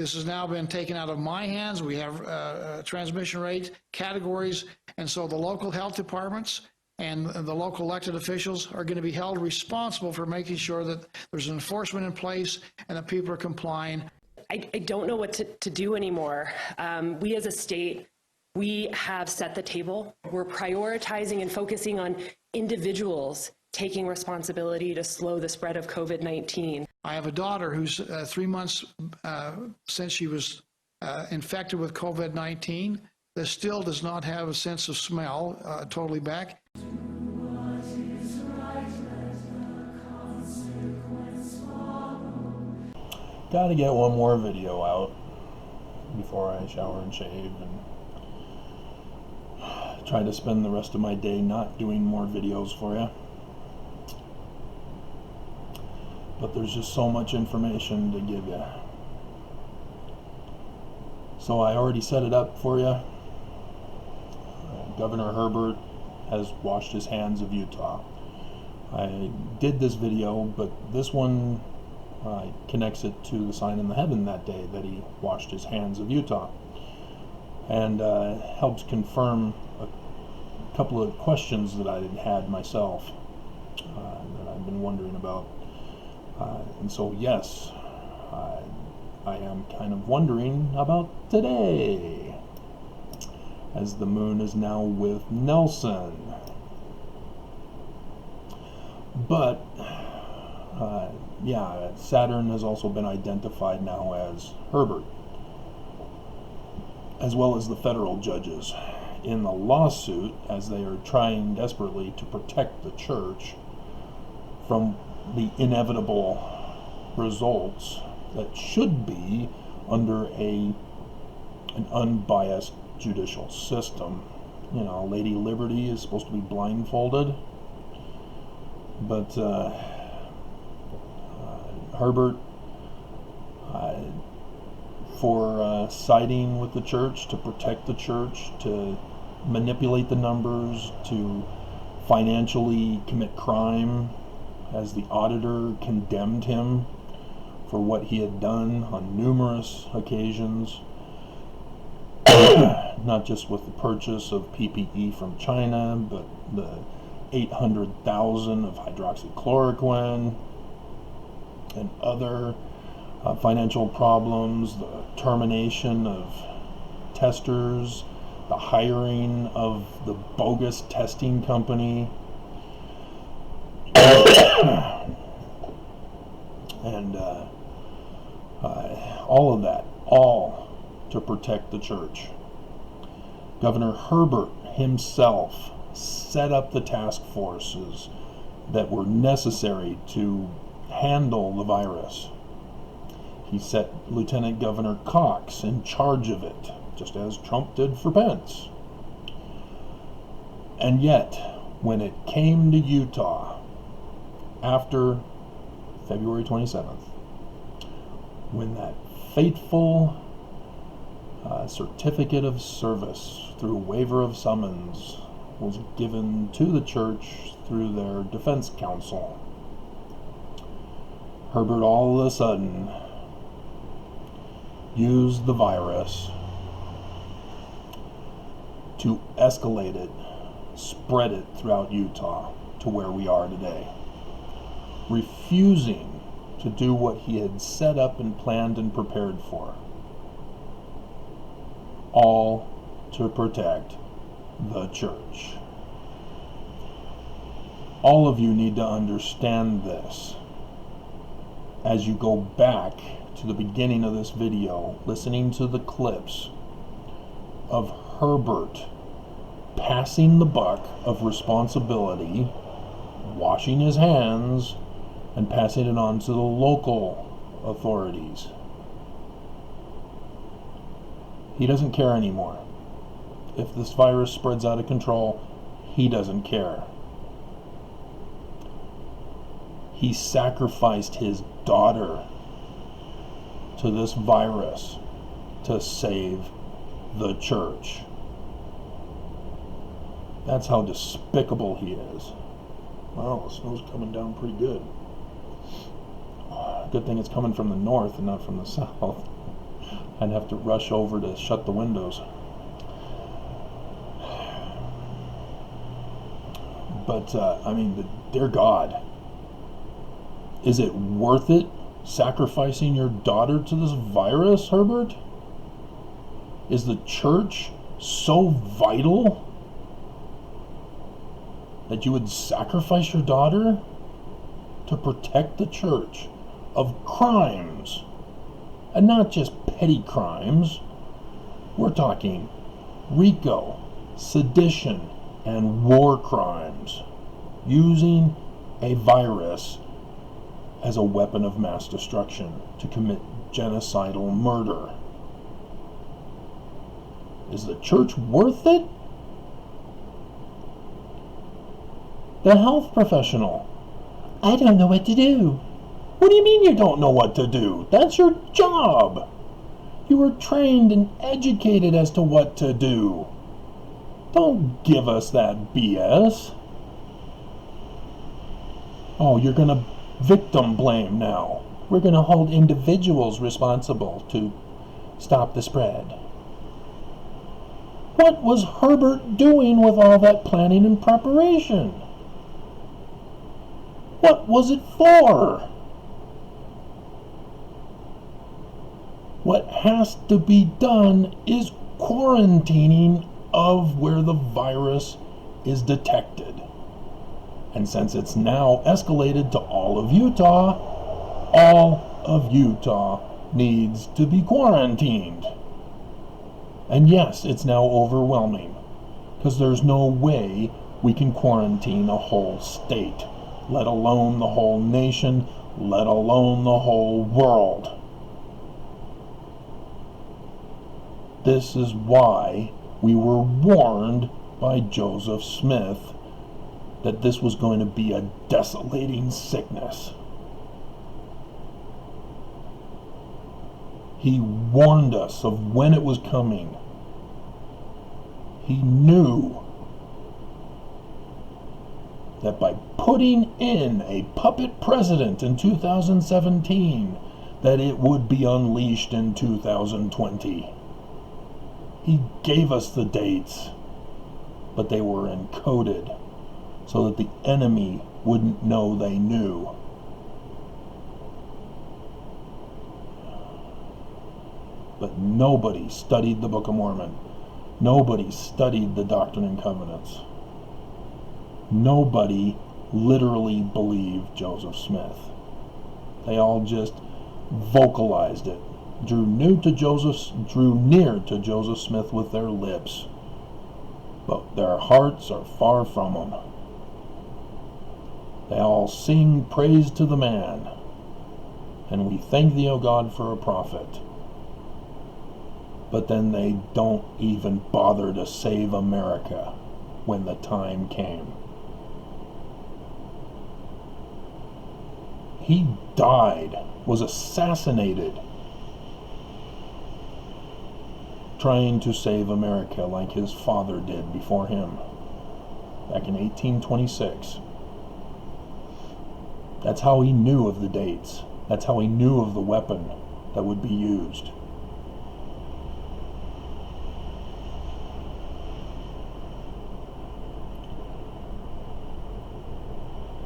This has now been taken out of my hands. We have transmission rate categories, and so the local health departments and the local elected officials are going to be held responsible for making sure that there's enforcement in place and that people are complying. I don't know what to do anymore. We as a state, we have set the table. We're prioritizing and focusing on individuals taking responsibility to slow the spread of COVID-19. I have a daughter who's 3 months since she was infected with COVID-19 that still does not have a sense of smell, totally back. Got to get one more video out before I shower and shave and try to spend the rest of my day not doing more videos for you. But there's just so much information to give you. So I already set it up for you. Governor Herbert has washed his hands of Utah. I did this video, but this one connects it to the sign in the heaven that day that he washed his hands of Utah, and helps confirm a couple of questions that I had myself that I've been wondering about. And so yes, I am kind of wondering about today, as the moon is now with Nelson. But yeah, Saturn has also been identified now as Herbert, as well as the federal judges in the lawsuit, as they are trying desperately to protect the church from the inevitable results that should be under an unbiased judicial system. You know, Lady Liberty is supposed to be blindfolded, but Herbert, for siding with the church, to protect the church, to manipulate the numbers, to financially commit crime, as the auditor condemned him for what he had done on numerous occasions, not just with the purchase of PPE from China, but the 800,000 of hydroxychloroquine and other financial problems, the termination of testers, the hiring of the bogus testing company, and all of that, all to protect the church. Governor Herbert himself set up the task forces that were necessary to handle the virus. He set Lieutenant Governor Cox in charge of it, just as Trump did for Pence. And yet, when it came to Utah, after February 27th, when that fateful certificate of service through waiver of summons was given to the church through their defense counsel, Herbert all of a sudden used the virus to escalate it, spread it throughout Utah to where we are today, refusing to do what he had set up and planned and prepared for, all to protect the church. All of you need to understand this as you go back to the beginning of this video, listening to the clips of Herbert passing the buck of responsibility, washing his hands, and passing it on to the local authorities. He doesn't care anymore. If this virus spreads out of control, he doesn't care. He sacrificed his daughter to this virus to save the church. That's how despicable he is. Wow, the snow's coming down pretty good. Good thing it's coming from the north and not from the south. I'd have to rush over to shut the windows. But, I mean, dear God, is it worth it sacrificing your daughter to this virus, Herbert? Is the church so vital that you would sacrifice your daughter to protect the church of crimes? And not just petty crimes. We're talking RICO, sedition, and war crimes, using a virus as a weapon of mass destruction to commit genocidal murder. Is the church worth it? The health professional: I don't know what to do. What do you mean you don't know what to do? That's your job. You were trained and educated as to what to do. Don't give us that BS. Oh, you're going to victim blame now. We're going to hold individuals responsible to stop the spread. What was Herbert doing with all that planning and preparation? What was it for? What has to be done is quarantining of where the virus is detected. And since it's now escalated to all of Utah needs to be quarantined. And yes, it's now overwhelming, because there's no way we can quarantine a whole state, let alone the whole nation, let alone the whole world. This is why we were warned by Joseph Smith that this was going to be a desolating sickness. He warned us of when it was coming. He knew that by putting in a puppet president in 2017, that it would be unleashed in 2020. He gave us the dates, but they were encoded so that the enemy wouldn't know they knew. But nobody studied the Book of Mormon. Nobody studied the Doctrine and Covenants. Nobody literally believed Joseph Smith. They all just vocalized it. Drew near to Joseph Smith with their lips, but their hearts are far from him. They all sing praise to the man, and we thank thee, O God, for a prophet. But then they don't even bother to save America when the time came. He died, was assassinated, trying to save America like his father did before him back in 1826. That's how he knew of the dates. That's how he knew of the weapon that would be used.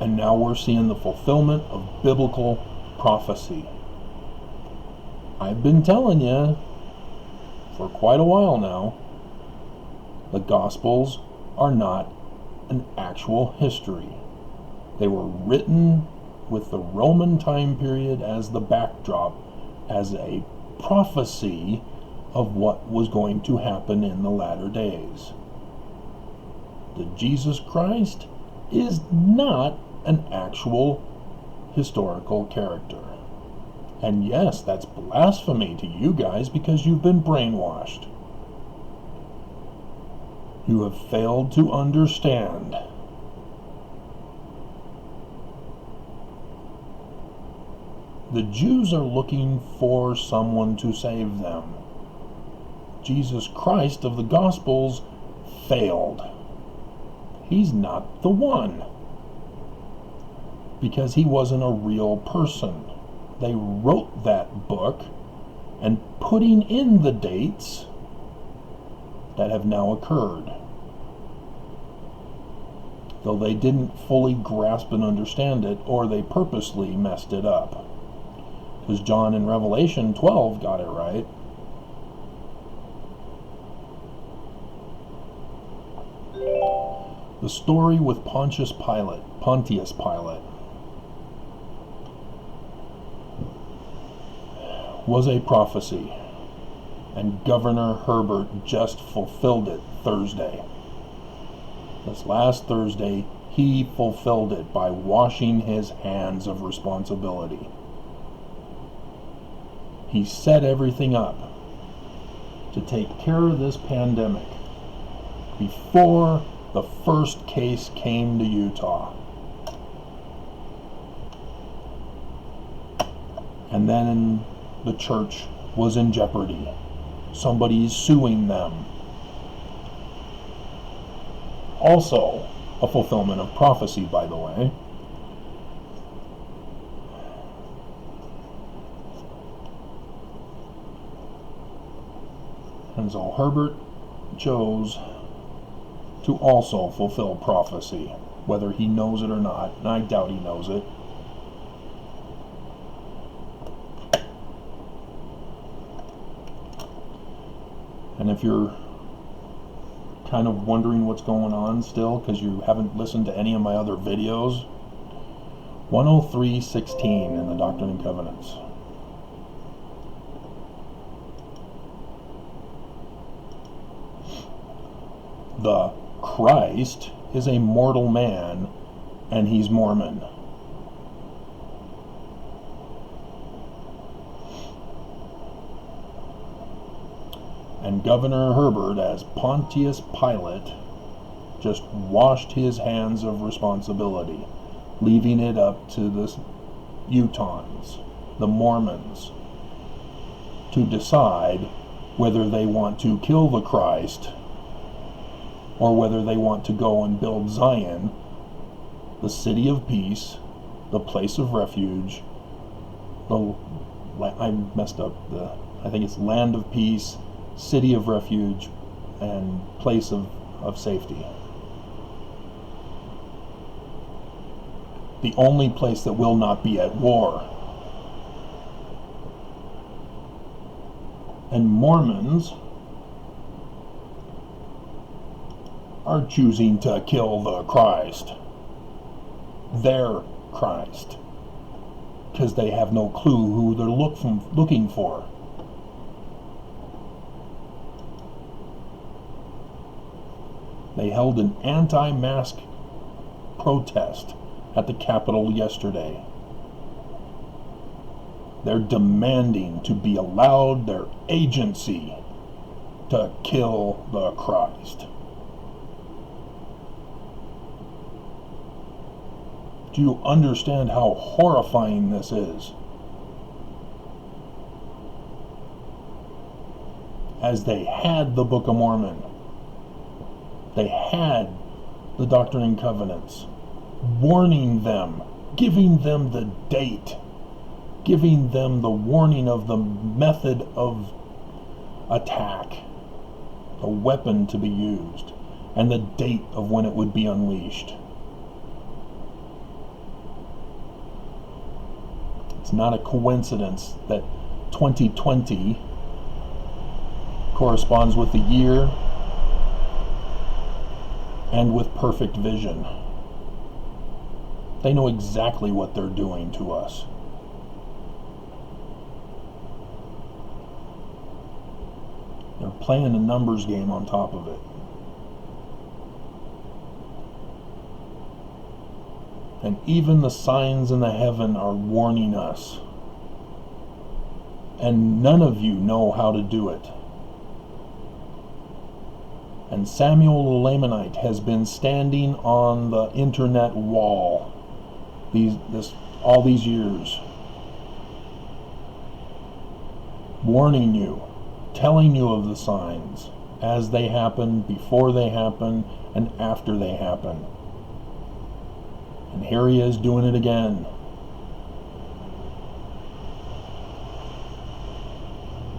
And now we're seeing the fulfillment of biblical prophecy. I've been telling you for quite a while now, the Gospels are not an actual history. They were written with the Roman time period as the backdrop, as a prophecy of what was going to happen in the latter days. The Jesus Christ is not an actual historical character. And yes, that's blasphemy to you guys because you've been brainwashed. You have failed to understand. The Jews are looking for someone to save them. Jesus Christ of the Gospels failed. He's not the one. Because he wasn't a real person. They wrote that book and putting in the dates that have now occurred, though they didn't fully grasp and understand it, or they purposely messed it up. Because John in Revelation 12 got it right. The story with Pontius Pilate was a prophecy, and Governor Herbert just fulfilled it Thursday. This last Thursday, he fulfilled it by washing his hands of responsibility. He set everything up to take care of this pandemic before the first case came to Utah. And then the church was in jeopardy. Somebody's suing them. Also, a fulfillment of prophecy, by the way. And so Herbert chose to also fulfill prophecy, whether he knows it or not, and I doubt he knows it. And if you're kind of wondering what's going on still, because you haven't listened to any of my other videos, 103:16 in the Doctrine and Covenants. The Christ is a mortal man, and he's Mormon. And Governor Herbert, as Pontius Pilate, just washed his hands of responsibility, leaving it up to the Utahns, the Mormons, to decide whether they want to kill the Christ or whether they want to go and build Zion, the city of peace, the place of refuge, I messed up I think it's land of peace, city of refuge, and place of safety. The only place that will not be at war. And Mormons are choosing to kill the Christ. Their Christ. Because they have no clue who they're looking for. They held an anti-mask protest at the Capitol yesterday. They're demanding to be allowed their agency to kill the Christ. Do you understand how horrifying this is? As they had the Book of Mormon, they had the Doctrine and Covenants, warning them, giving them the date, giving them the warning of the method of attack, the weapon to be used, and the date of when it would be unleashed. It's not a coincidence that 2020 corresponds with the year and with perfect vision. They know exactly what they're doing to us. They're playing a numbers game on top of it. And even the signs in the heaven are warning us. And none of you know how to do it. And Samuel the Lamanite has been standing on the internet wall all these years, warning you, telling you of the signs as they happen, before they happen, and after they happen. And here he is doing it again.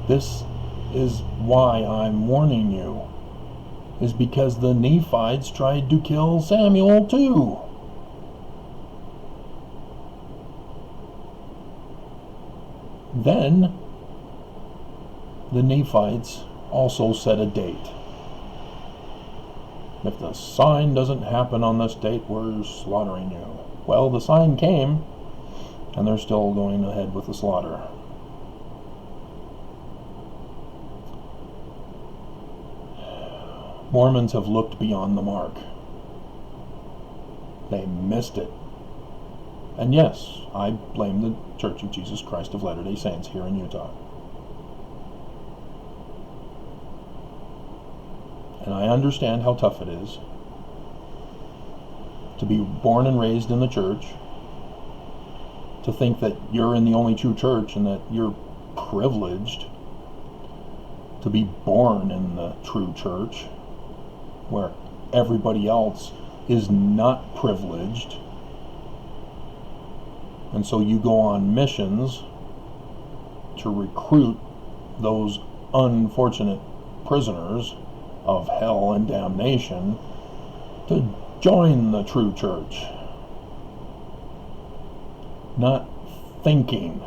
This is why I'm warning you, is because the Nephites tried to kill Samuel too. Then the Nephites also set a date. If the sign doesn't happen on this date, we're slaughtering you. Well, the sign came, and they're still going ahead with the slaughter. Mormons have looked beyond the mark. They missed it. And yes, I blame the Church of Jesus Christ of Latter-day Saints here in Utah. And I understand how tough it is to be born and raised in the church, to think that you're in the only true church and that you're privileged to be born in the true church, where everybody else is not privileged. And so you go on missions to recruit those unfortunate prisoners of hell and damnation to join the true church. Not thinking,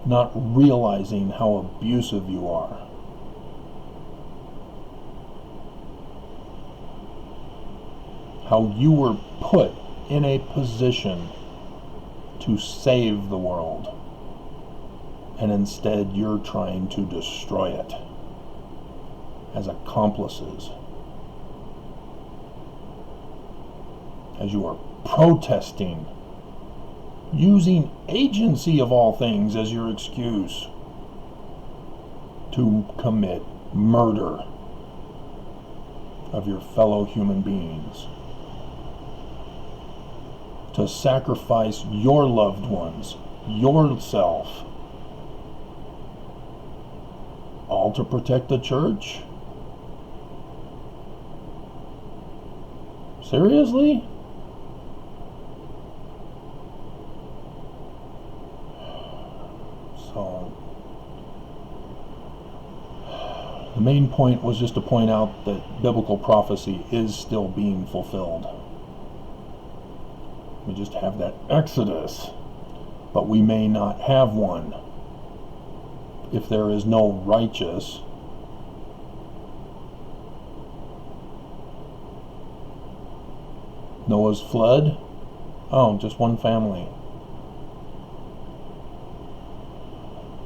not realizing how abusive you are. How you were put in a position to save the world, and instead you're trying to destroy it as accomplices, as you are protesting, using agency of all things as your excuse to commit murder of your fellow human beings, to sacrifice your loved ones, yourself, all to protect the church? Seriously? So, the main point was just to point out that biblical prophecy is still being fulfilled. We just have that Exodus, but we may not have one if there is no righteous. Noah's flood? Oh, just one family.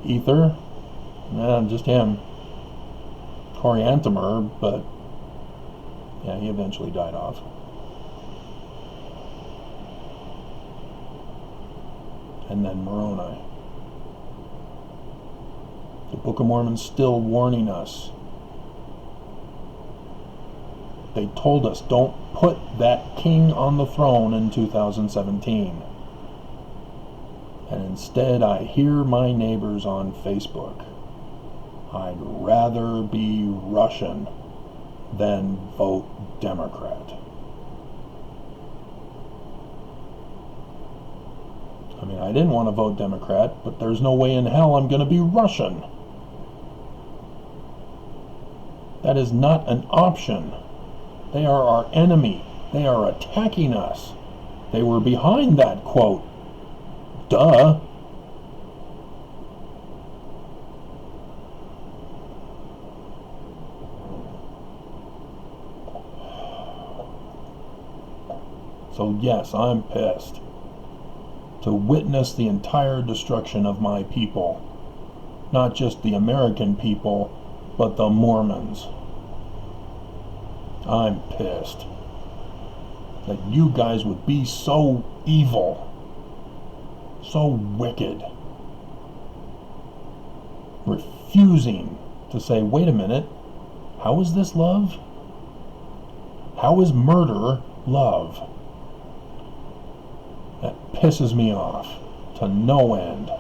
Ether? Just him. Coriantumr, but yeah, he eventually died off. And then Moroni. The Book of Mormon's still warning us. They told us, don't put that king on the throne in 2017. And instead I hear my neighbors on Facebook. I'd rather be Russian than vote Democrat. I mean, I didn't want to vote Democrat, but there's no way in hell I'm going to be Russian. That is not an option. They are our enemy. They are attacking us. They were behind that quote. Duh. So yes, I'm pissed to witness the entire destruction of my people. Not just the American people, but the Mormons. I'm pissed that you guys would be so evil, so wicked, refusing to say, wait a minute, how is this love? How is murder love? That pisses me off to no end.